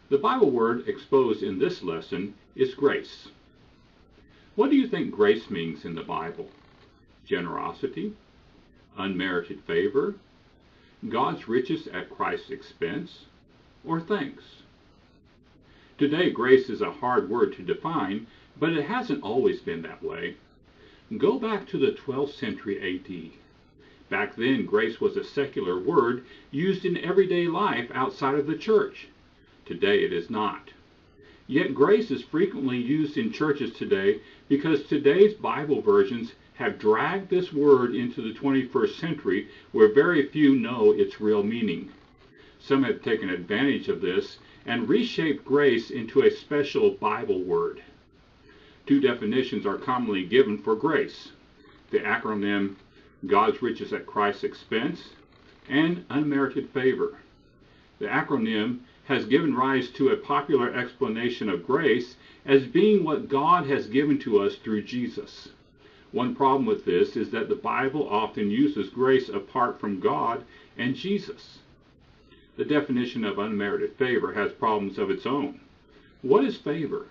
The Bible word exposed in this lesson is grace. What do you think grace means in the Bible? Generosity? Unmerited favor? God's riches at Christ's expense? Or thanks? Today, grace is a hard word to define, but it hasn't always been that way. Go back to the 12th century A.D. Back then, grace was a secular word used in everyday life outside of the church. Today, it is not. Yet grace is frequently used in churches today because today's Bible versions have dragged this word into the 21st century where very few know its real meaning. Some have taken advantage of this and reshaped grace into a special Bible word. Two definitions are commonly given for grace: the acronym God's riches at Christ's expense and unmerited favor. The acronym has given rise to a popular explanation of grace as being what God has given to us through Jesus. One problem with this is that the Bible often uses grace apart from God and Jesus. The definition of unmerited favor has problems of its own. What is favor?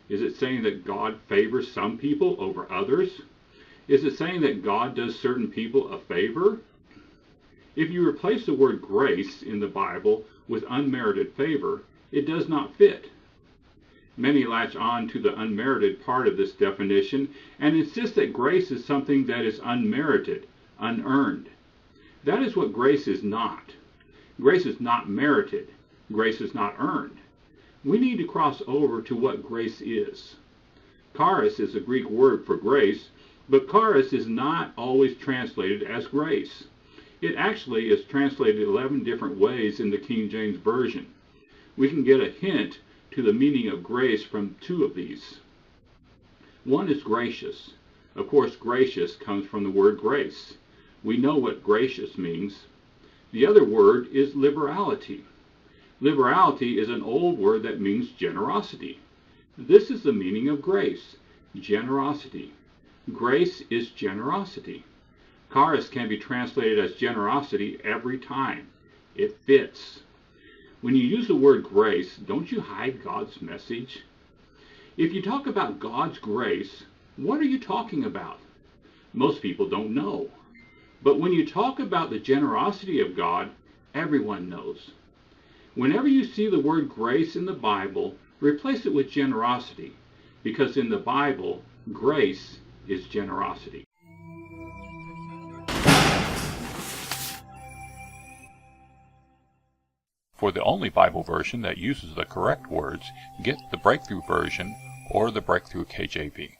Is it saying that God favors some people over others? Is it saying that God does certain people a favor? If you replace the word grace in the Bible with unmerited favor, it does not fit. Many latch on to the unmerited part of this definition and insist that grace is something that is unmerited, unearned. That is what grace is not. Grace is not merited. Grace is not earned. We need to cross over to what grace is. Charis is a Greek word for grace, but charis is not always translated as grace. It actually is translated 11 different ways in the King James Version. We can get a hint to the meaning of grace from two of these. One is gracious. Of course, gracious comes from the word grace. We know what gracious means. The other word is liberality. Liberality is an old word that means generosity. This is the meaning of grace: generosity. Grace is generosity. Charis can be translated as generosity every time. It fits. When you use the word grace, don't you hide God's message? If you talk about God's grace, what are you talking about? Most people don't know. But when you talk about the generosity of God, everyone knows. Whenever you see the word grace in the Bible, replace it with generosity, because in the Bible, grace is generosity. For the only Bible version that uses the correct words, get the Breakthrough version or the Breakthrough KJV.